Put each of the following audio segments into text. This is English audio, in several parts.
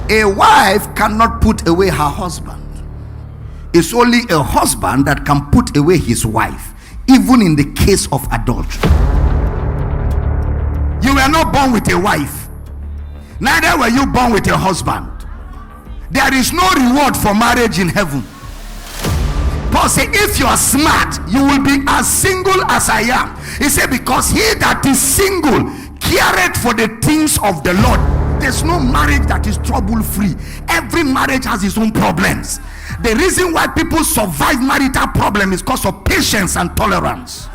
A wife cannot put away her husband. It's only a husband that can put away his wife, even in the case of adultery. You were not born with a wife, neither were you born with a husband. There is no reward for marriage in heaven. Paul said, if you are smart, you will be as single as I am. He said, because he that is single careth for the things of the Lord. There's no marriage that is trouble-free. Every marriage has its own problems. The reason why people survive marital problem is because of patience and tolerance.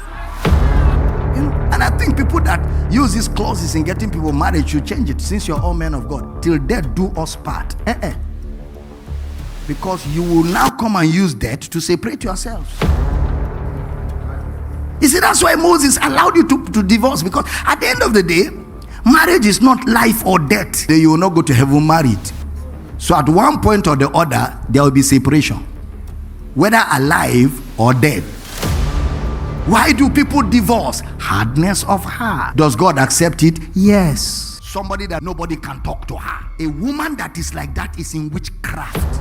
And I think people that use these clauses in getting people married should change it, since you're all men of God. Till death do us part. Because you will now come and use death to separate yourselves. You see, that's why Moses allowed you to divorce, because at the end of the day, marriage is not life or death. You will not go to heaven married. So at one point or the other, there will be separation, whether alive or dead. Why do people divorce? Hardness of heart. Does God accept it? Yes. Somebody that nobody can talk to her. A woman that is like that is in witchcraft.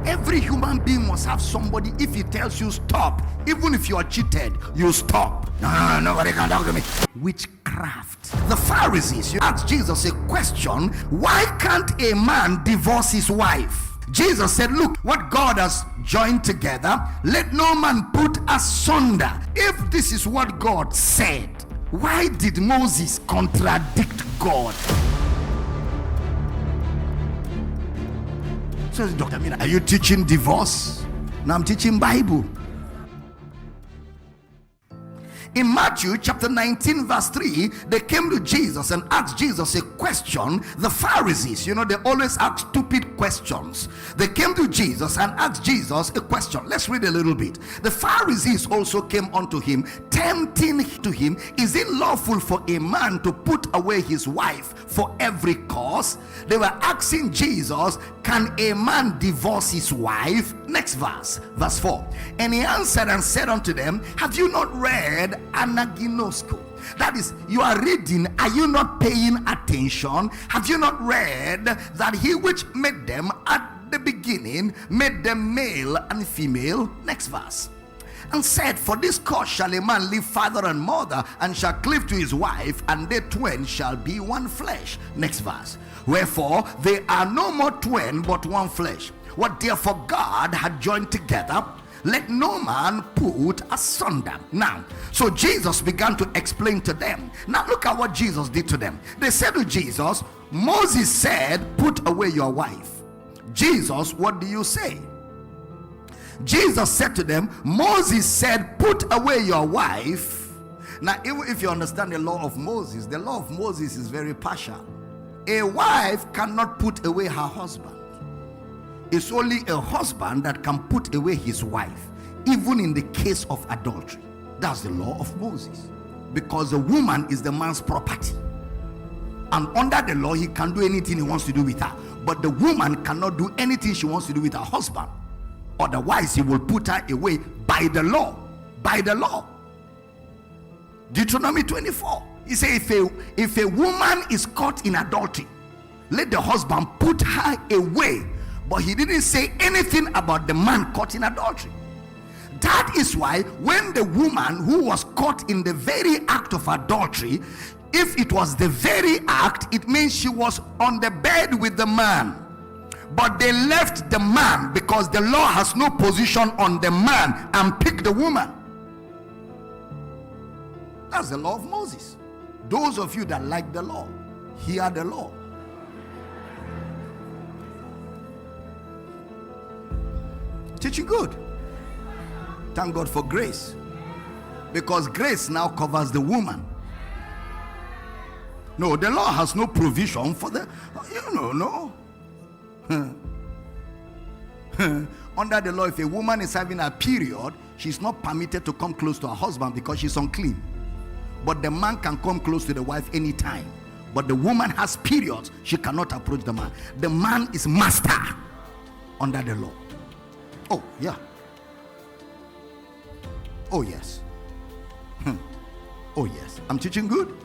Every human being must have somebody, if he tells you stop, even if you are cheated, you stop. No, nobody can talk to me. Witchcraft. The Pharisees, you asked Jesus a question, why can't a man divorce his wife? Jesus said, look, what God has joined together, let no man put asunder. If this is what God said, why did Moses contradict God? So, Dr. Mina, are you teaching divorce? No, I'm teaching Bible. In Matthew chapter 19 verse 3, they came to Jesus and asked Jesus a question. The Pharisees, they always ask stupid questions. They came to Jesus and asked Jesus a question. Let's read a little bit. The Pharisees also came unto him, tempting to him, is it lawful for a man to put away his wife for every cause? They were asking Jesus, can a man divorce his wife? Next verse, verse 4. And he answered and said unto them, have you not read anaginosko? That is, you are reading, are you not paying attention? Have you not read that he which made them at the beginning made them male and female? Next verse. And said, for this cause shall a man leave father and mother, and shall cleave to his wife, and they twain shall be one flesh. Next verse. Wherefore they are no more twain, but one flesh. What therefore God had joined together, let no man put asunder. Now, so Jesus began to explain to them. Now look at what Jesus did to them. They said to Jesus, Moses said, put away your wife. Jesus, what do you say? Jesus said to them, Moses said, put away your wife. Now, if you understand the law of Moses is very partial. A wife cannot put away her husband. It's only a husband that can put away his wife, even in the case of adultery. That's the law of Moses, because the woman is the man's property, and under the law he can do anything he wants to do with her, but the woman cannot do anything she wants to do with her husband. Otherwise he will put her away by the law. Deuteronomy 24, he says, if a woman is caught in adultery, let the husband put her away. But he didn't say anything about the man caught in adultery. That is why when the woman who was caught in the very act of adultery, if it was the very act, it means she was on the bed with the man. But they left the man because the law has no position on the man, and picked the woman. That's the law of Moses. Those of you that like the law, hear the law. Teaching good. Thank God for grace, because grace now covers the woman. No, the law has no provision for the, no. Under the law, if a woman is having a period, she's not permitted to come close to her husband because she's unclean. But the man can come close to the wife anytime. But the woman has periods, she cannot approach the man. The man is master under the law. Oh, yeah. Oh, yes. Oh, yes. I'm teaching good.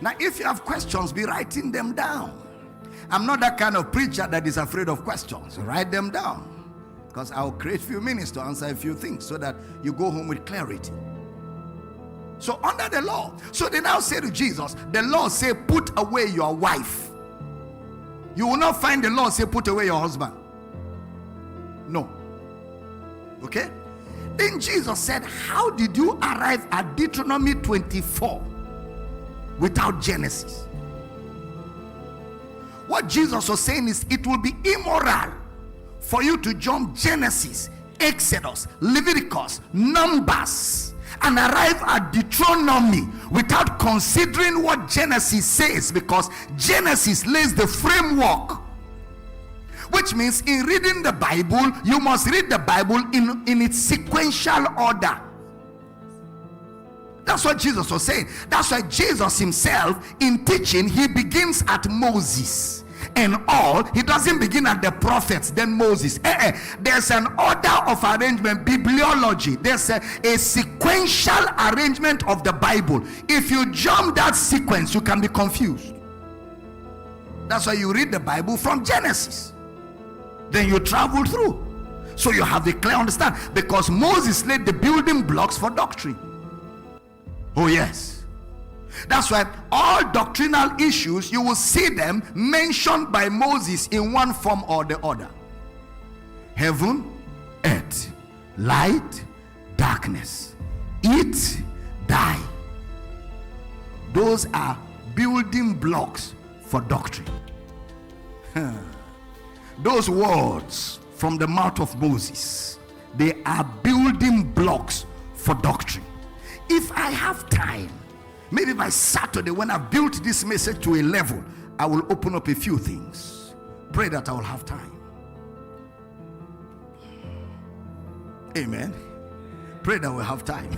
Now, if you have questions, be writing them down. I'm not that kind of preacher that is afraid of questions. Write them down, because I'll create few minutes to answer a few things so that you go home with clarity. So under the law, so they now say to Jesus, the law say put away your wife. You will not find the law say put away your husband. No. Okay? Then Jesus said, how did you arrive at Deuteronomy 24 without Genesis? What Jesus was saying is, it will be immoral for you to jump Genesis, Exodus, Leviticus, Numbers, and arrive at Deuteronomy without considering what Genesis says, because Genesis lays the framework. Which means in reading the Bible, you must read the Bible in its sequential order. That's what Jesus was saying. That's why Jesus himself, in teaching, he begins at Moses and all. He doesn't begin at the prophets, then Moses. There's an order of arrangement, bibliology. There's a sequential arrangement of the Bible. If you jump that sequence, you can be confused. That's why you read the Bible from Genesis. Then you travel through, so you have a clear understanding, because Moses laid the building blocks for doctrine. Oh yes, that's why all doctrinal issues, you will see them mentioned by Moses in one form or the other. Heaven, earth, light, darkness, eat, die. Those are building blocks for doctrine. Those words from the mouth of Moses, they are building blocks for doctrine. If I have time, maybe by Saturday, when I've built this message to a level, I will open up a few things. Pray that I will have time. Amen. Pray that we'll have time.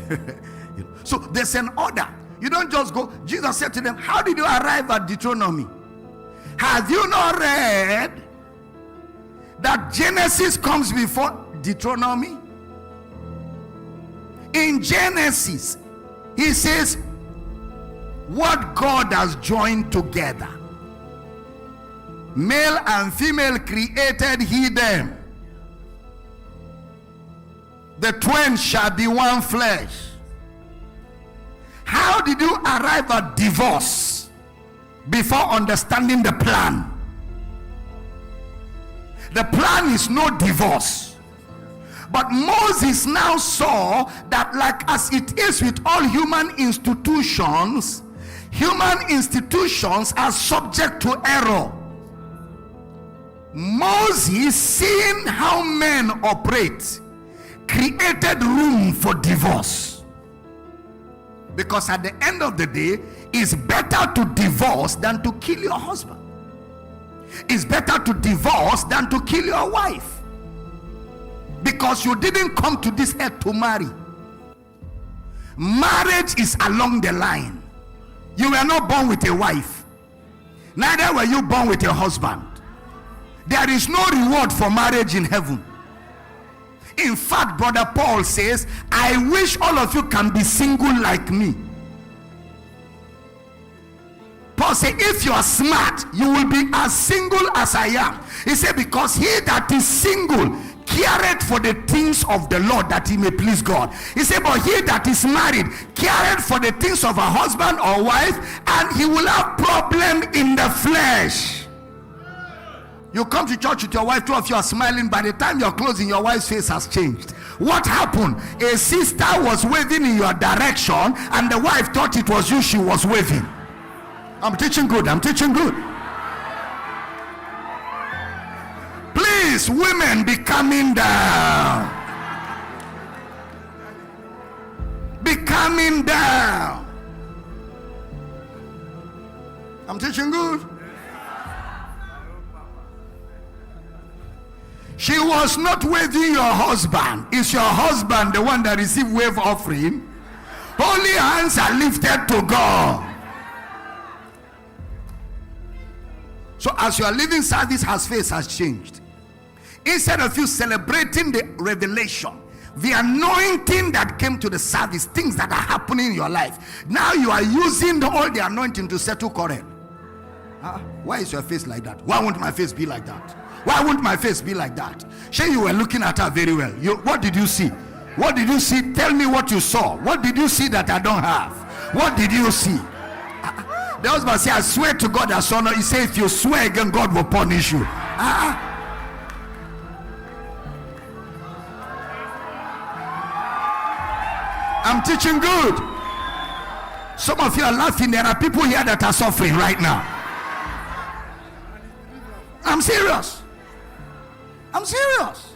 So there's an order. You don't just go. Jesus said to them, how did you arrive at Deuteronomy? Have you not read that Genesis comes before Deuteronomy? In Genesis, he says, what God has joined together, male and female created he them. The twain shall be one flesh. How did you arrive at divorce before understanding the plan? The plan is no divorce. But Moses now saw that, like as it is with all human institutions are subject to error. Moses, seeing how men operate, created room for divorce. Because at the end of the day, it's better to divorce than to kill your husband. It's better to divorce than to kill your wife. Because you didn't come to this earth to marry. Marriage is along the line. You were not born with a wife, neither were you born with a husband. There is no reward for marriage in heaven. In fact, Brother Paul says, I wish all of you can be single like me. Paul said, if you are smart, you will be as single as I am. He said, because he that is single careth for the things of the Lord, that he may please God. He said, but he that is married careth for the things of a husband or wife, and he will have problem in the flesh. You come to church with your wife, two of you are smiling. By the time you're closing, your wife's face has changed. What happened? A sister was waving in your direction, and the wife thought it was you she was waving. I'm teaching good. I'm teaching good. Please, women, be coming down. Be coming down. I'm teaching good. She was not waving your husband. Is your husband the one that received wave offering? Holy hands are lifted to God. So as you are leaving service, her face has changed. Instead of you celebrating the revelation, the anointing that came to the service, things that are happening in your life, now you are using all the anointing to settle quarrel. Why is your face like that? Why won't my face be like that? Why won't my face be like that? Sure, you were looking at her very well. What did you see? What did you see? Tell me what you saw. What did you see that I don't have? What did you see? The husband said, I swear to God, I saw no. He said, if you swear again, God will punish you. I'm teaching good. Some of you are laughing. There are people here that are suffering right now. I'm serious. I'm serious.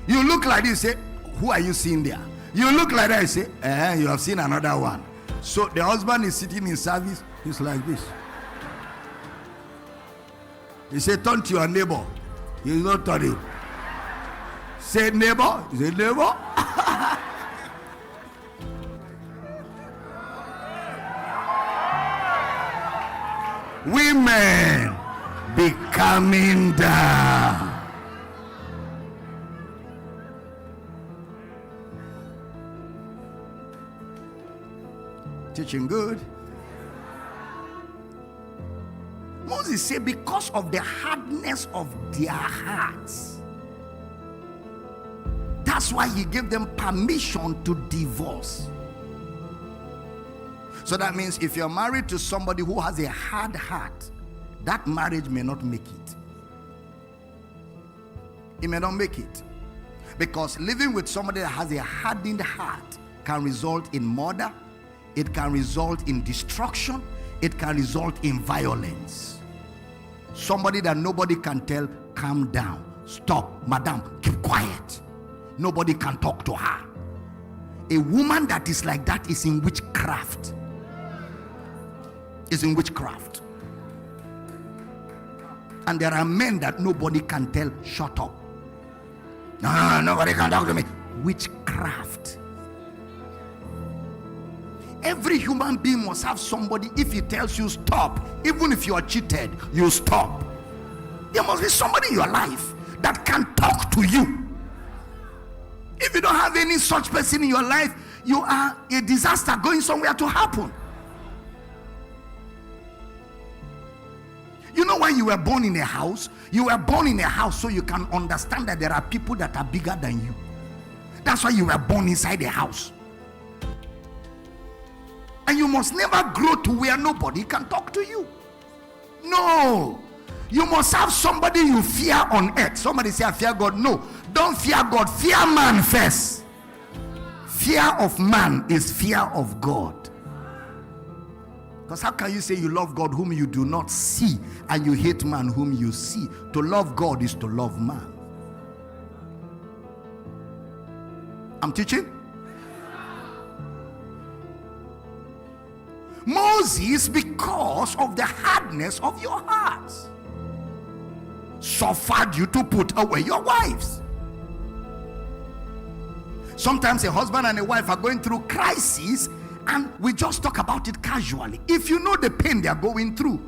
You look like this, say, who are you seeing there? You look like that, you say, you have seen another one. So the husband is sitting in service, he's like this. He said, turn to your neighbor. He's not turning. Say neighbor. He said, neighbor. Women be coming down. Teaching good. Moses said, because of the hardness of their hearts, that's why he gave them permission to divorce. So that means if you're married to somebody who has a hard heart, that marriage may not make it. It may not make it. Because living with somebody that has a hardened heart can result in murder, it can result in destruction, it can result in violence. Somebody that nobody can tell, calm down, stop, madam, keep quiet. Nobody can talk to her. A woman that is like that is in witchcraft. Is in witchcraft. And there are men that nobody can tell, shut up. No, nobody can talk to me. Witchcraft. Every human being must have somebody, if he tells you stop, even if you are cheated, you stop. There must be somebody in your life that can talk to you. If you don't have any such person in your life, you are a disaster going somewhere to happen. You know why you were born in a house? You were born in a house so you can understand that there are people that are bigger than you. That's why you were born inside a house. And you must never grow to where nobody can talk to you. No. You must have somebody you fear on earth. Somebody say, I fear God. No, don't fear God. Fear man first. Fear of man is fear of God. Because how can you say you love God whom you do not see, and you hate man whom you see? To love God is to love man. I'm teaching. Moses, because of the hardness of your hearts, suffered you to put away your wives. Sometimes a husband and a wife are going through crises and we just talk about it casually. If you know the pain they are going through,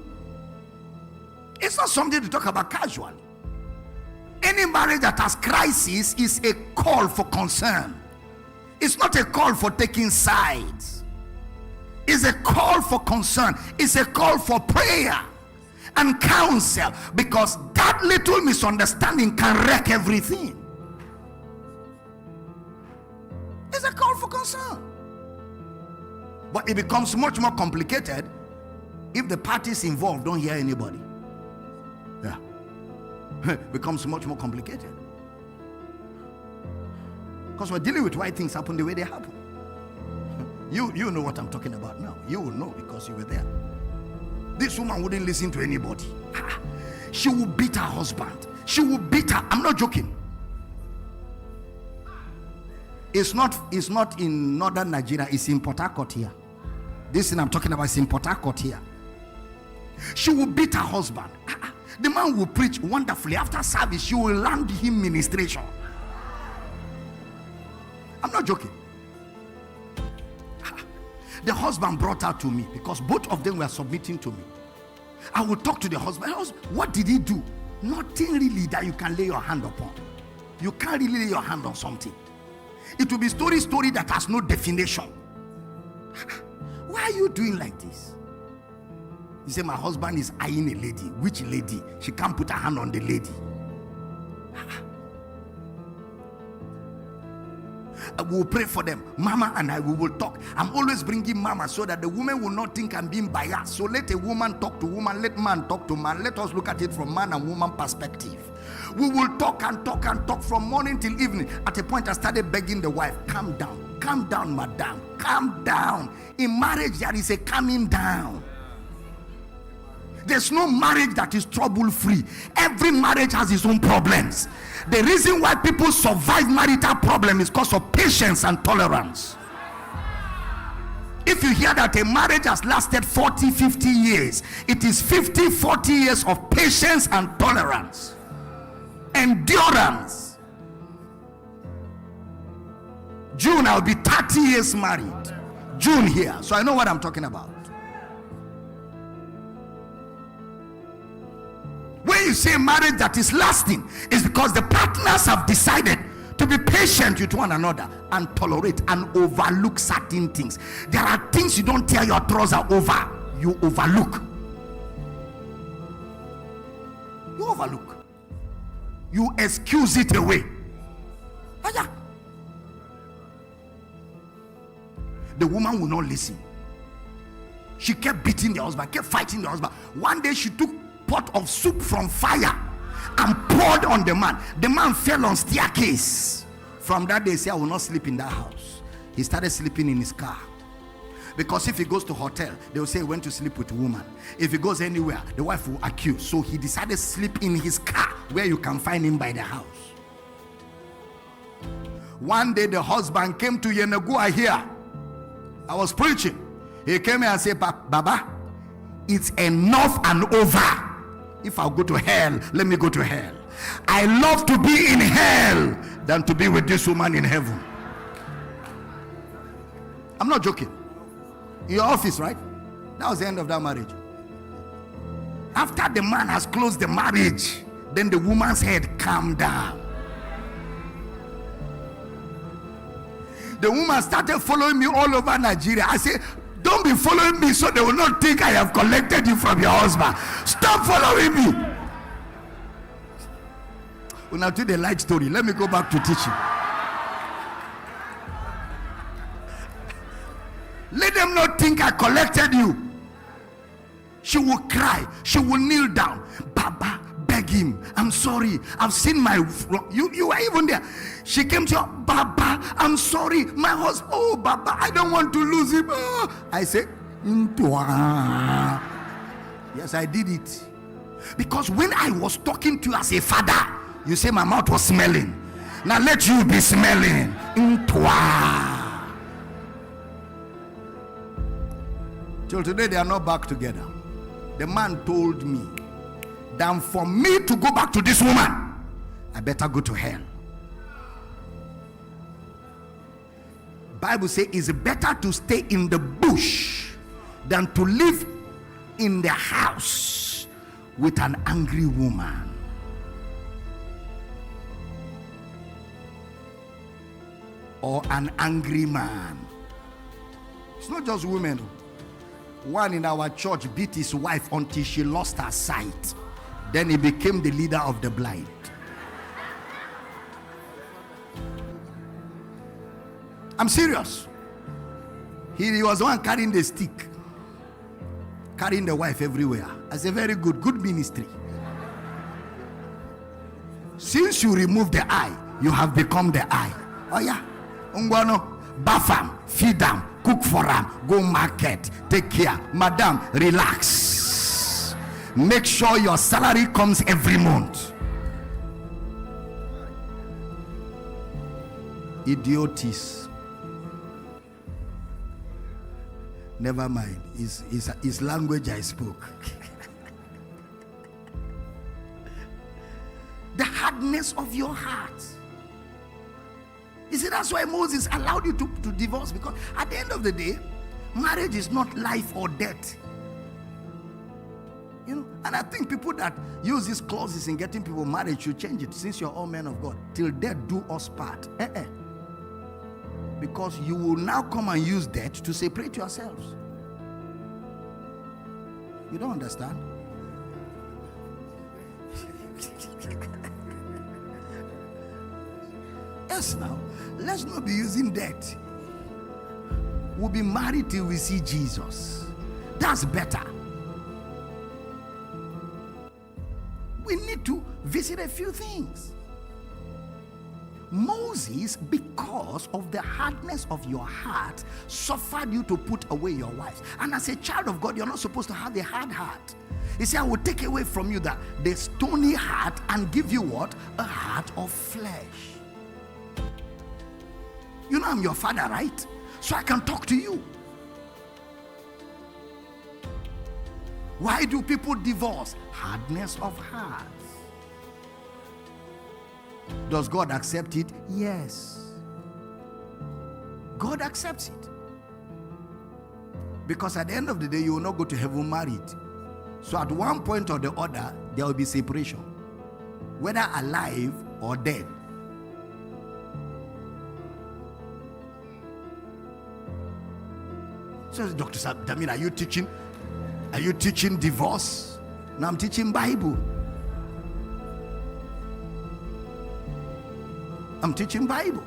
it's not something to talk about casually. Any marriage that has crisis is a call for concern. It's not a call for taking sides. It's a call for concern. It's a call for prayer and counsel, because that little misunderstanding can wreck everything. It's a call for concern. But it becomes much more complicated if the parties involved don't hear anybody. Yeah. It becomes much more complicated. Because we're dealing with why things happen the way they happen. You know what I'm talking about now. You will know because you were there. This woman wouldn't listen to anybody. She would beat her husband. She would beat her. I'm not joking. It's not in northern Nigeria. It's in Port Harcourt here. This thing I'm talking about is in Port Harcourt here. She will beat her husband. The man will preach wonderfully. After service, she will land him ministration. I'm not joking. The husband brought her to me because both of them were submitting to me. I would talk to the husband. What did he do? Nothing really that you can lay your hand upon. You can't really lay your hand on something. It will be story that has no definition. Why are you doing like this? You say, my husband is eyeing a lady. Which lady? She can't put her hand on the lady. We will pray for them. Mama and I, we will talk. I'm always bringing mama so that the woman will not think I'm being biased. So let a woman talk to woman, let man talk to man. Let us look at it from man and woman perspective. We will talk and talk and talk from morning till evening. At a point, I started begging the wife, calm down, madam, calm down. In marriage, there is a calming down. There's no marriage that is trouble-free. Every marriage has its own problems. The reason why people survive marital problem is because of patience and tolerance. If you hear that a marriage has lasted 40, 50 years, it is 50, 40 years of patience and tolerance. Endurance. June, I'll be 30 years married. June here. So I know what I'm talking about. When you say marriage that is lasting, it's because the partners have decided to be patient with one another and tolerate and overlook certain things. There are things you don't tear your trouser over, you overlook. You overlook. You excuse it away. Oh, yeah. The woman will not listen. She kept beating the husband, kept fighting the husband. One day she took pot of soup from fire and poured on the man. The man fell on staircase. From that day, he said, I will not sleep in that house. He started sleeping in his car. Because if he goes to hotel, they will say he went to sleep with a woman. If he goes anywhere, the wife will accuse. So he decided to sleep in his car, where you can find him by the house. One day the husband came to Yenagua here. I was preaching. He came here and said, Baba, it's enough and over. If I'll go to hell, let me go to hell. I love to be in hell than to be with this woman in heaven. I'm not joking. In your office, right? That was the end of that marriage. After the man has closed the marriage, then the woman's head calmed down. The woman started following me all over Nigeria. I said, don't be following me so they will not think I have collected you from your husband. Stop following me. Well, now to the light story. Let me go back to teaching. Let them not think I collected you. She will cry. She will kneel down. Baba, beg him. I'm sorry. I've seen my wrong. You were even there. She came to her, Baba, I'm sorry. My husband, oh, Baba, I don't want to lose him. Oh. I said, yes, I did it. Because when I was talking to you as a father, you say my mouth was smelling. Now let you be smelling. Till today, they are not back together. The man told me that for me to go back to this woman, I better go to hell. Bible says it's better to stay in the bush than to live in the house with an angry woman. Or an angry man. It's not just women. One in our church beat his wife until she lost her sight. Then he became the leader of the blind. I'm serious. He was the one carrying the stick, carrying the wife everywhere. I said, very good ministry. Since you remove the eye, you have become the eye. Oh yeah. Ungwano, bath am, feed them, cook for them, go market, take care. Madam, relax. Make sure your salary comes every month. Idiotis. Never mind. It's language I spoke. The hardness of your heart. You see, that's why Moses allowed you to divorce, because at the end of the day, marriage is not life or death. You know, and I think people that use these clauses in getting people married should change it, since you're all men of God. Till death do us part. Because you will now come and use death to separate yourselves. You don't understand? Yes, now, let's not be using that. We'll be married till we see Jesus. That's better. We need to visit a few things. Moses, because of the hardness of your heart, suffered you to put away your wives. And as a child of God, you're not supposed to have a hard heart. He said, I will take away from you the stony heart and give you what? A heart of flesh. You know I'm your father, right? So I can talk to you. Why do people divorce? Hardness of heart. Does God accept it? Yes. God accepts it. Because at the end of the day, you will not go to heaven married. So at one point or the other, there will be separation, whether alive or dead. So Dr. Damina, are you teaching divorce? No, I'm teaching Bible. I'm teaching Bible.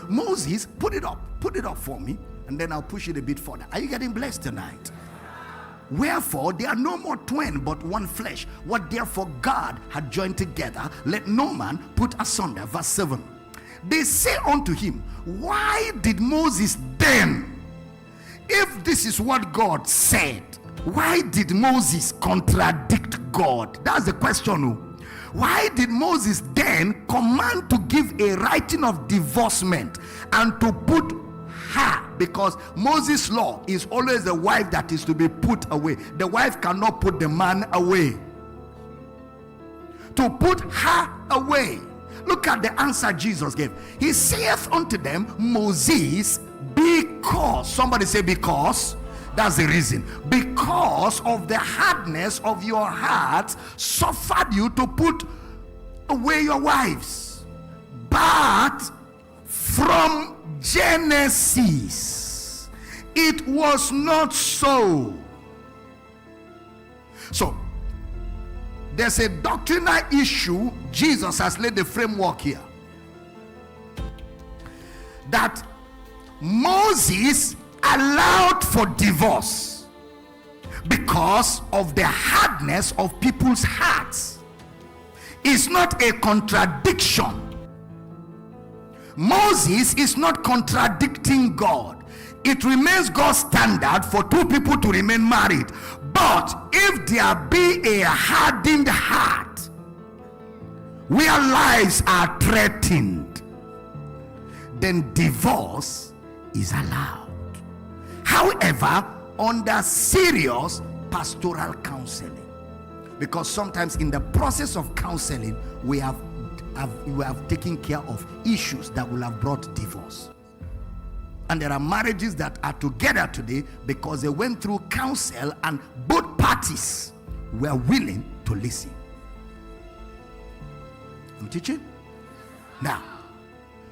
Moses, put it up for me, and then I'll push it a bit further. Are you getting blessed tonight? Wherefore there are no more twain but one flesh. What therefore God had joined together, let no man put asunder. Verse 7. They say unto him, why did Moses then, if this is what God said, why did Moses contradict God? That's the question. Why did Moses then command to give a writing of divorcement and to put her? Because Moses' law is always the wife that is to be put away. The wife cannot put the man away. To put her away. Look at the answer Jesus gave. He saith unto them, Moses, because, somebody say because. That's the reason. Because of the hardness of your heart, suffered you to put away your wives. But from Genesis, it was not so. So, there's a doctrinal issue. Jesus has laid the framework here. That Moses allowed for divorce because of the hardness of people's hearts. It's not a contradiction. Moses is not contradicting God. It remains God's standard for two people to remain married. But if there be a hardened heart where lives are threatened, then divorce is allowed. However, under serious pastoral counseling, because sometimes in the process of counseling we have taken care of issues that will have brought divorce. And there are marriages that are together today because they went through counsel and both parties were willing to listen. I'm teaching now.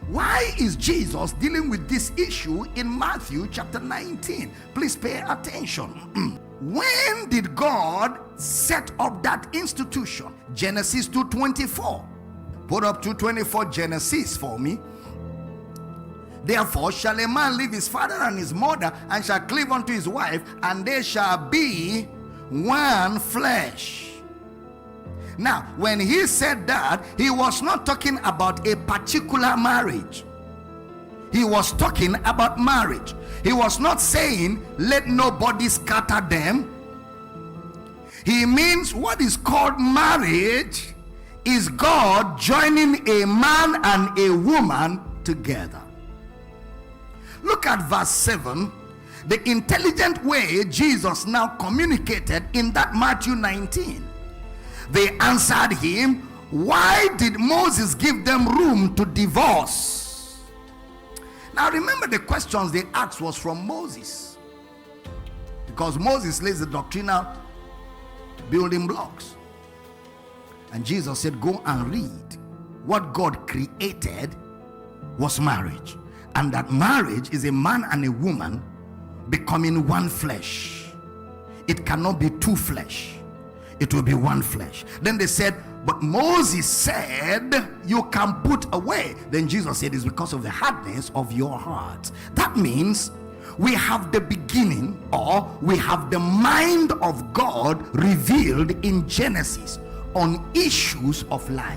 Why is Jesus dealing with this issue in Matthew chapter 19? Please pay attention. When did God set up that institution? Genesis 2:24. Put up 2:24 Genesis for me. Therefore shall a man leave his father and his mother, and shall cleave unto his wife, and they shall be one flesh. Now, when he said that, he was not talking about a particular marriage. He was talking about marriage. He was not saying, let nobody scatter them. He means what is called marriage is God joining a man and a woman together. Look at verse 7. The intelligent way Jesus now communicated in that Matthew 19. They answered him, why did Moses give them room to divorce? Now remember, the questions they asked was from Moses, because Moses lays the doctrinal building blocks. And Jesus said, go and read. What God created was marriage, and that marriage is a man and a woman becoming one flesh. It cannot be two two flesh. It will be one flesh. Then they said, but Moses said you can put away. Then Jesus said, it's because of the hardness of your heart. That means we have the beginning, or we have the mind of God revealed in Genesis on issues of life.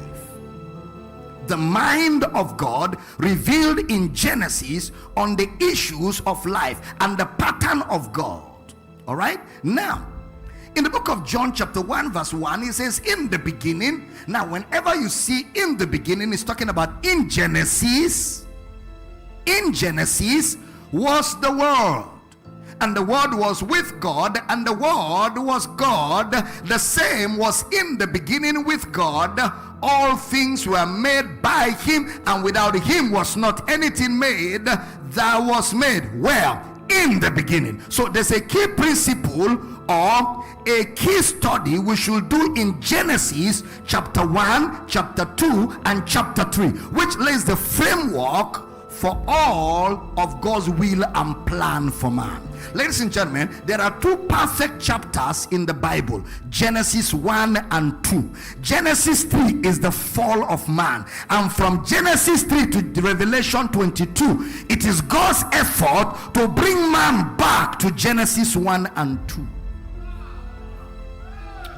The mind of God revealed in Genesis on the issues of life and the pattern of God. All right, now in the book of John chapter 1 verse 1, it says in the beginning. Now whenever you see in the beginning, it's talking about in Genesis. In Genesis was the Word, and the Word was with God, and the Word was God. The same was in the beginning with God. All things were made by him, and without him was not anything made that was made. Well, in the beginning. So there's a key principle or a key study we should do in Genesis chapter 1, chapter 2, and chapter 3, which lays the framework for all of God's will and plan for man. Ladies and gentlemen, there are two perfect chapters in the Bible, Genesis 1 and 2. Genesis 3 is the fall of man, and from Genesis 3 to Revelation 22, it is God's effort to bring man back to Genesis 1 and 2.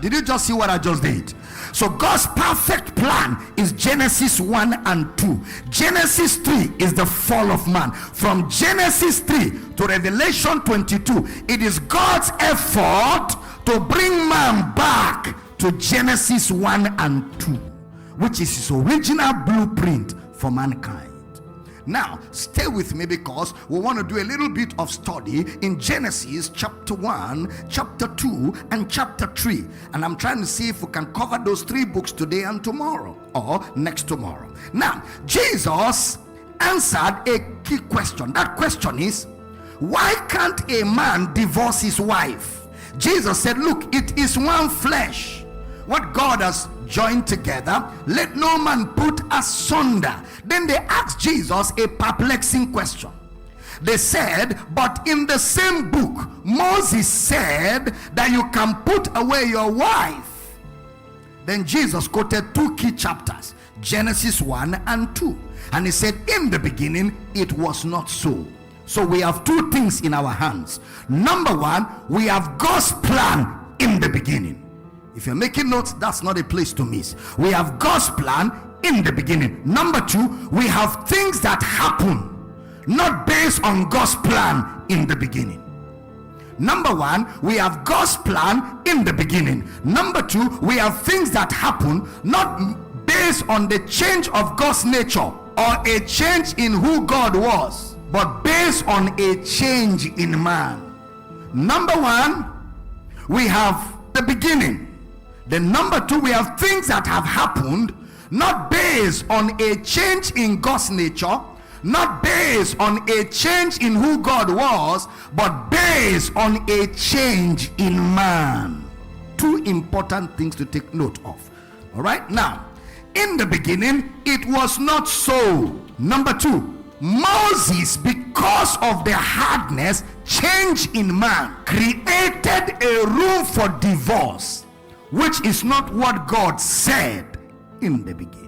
Did you just see what I just did? So God's perfect plan is Genesis 1 and 2. Genesis 3 is the fall of man. From Genesis 3 to Revelation 22, it is God's effort to bring man back to Genesis 1 and 2, which is his original blueprint for mankind. Now stay with me, because we want to do a little bit of study in Genesis chapter 1, chapter 2, and chapter 3, and I'm trying to see if we can cover those three books today and tomorrow, or next tomorrow. Now Jesus answered a key question. That question is, why can't a man divorce his wife? Jesus said, look, it is one flesh. What God has joined together, let no man put asunder. Then they asked Jesus a perplexing question. They said, but in the same book Moses said that you can put away your wife. Then Jesus quoted two key chapters, Genesis 1 and 2, and he said, in the beginning it was not so. So we have two things in our hands. Number one, we have God's plan in the beginning. If you're making notes, that's not a place to miss. We have God's plan in the beginning. Number two, we have things that happen not based on God's plan in the beginning. Number one, we have God's plan in the beginning. Number two, we have things that happen not based on the change of God's nature or a change in who God was, but based on a change in man. Number one, we have the beginning. Then number two, we have things that have happened not based on a change in God's nature, not based on a change in who God was, but based on a change in man. Two important things to take note of. All right, now in the beginning it was not so. Number two, Moses, because of the hardness, change in man, created a room for divorce, which is not what God said in the beginning.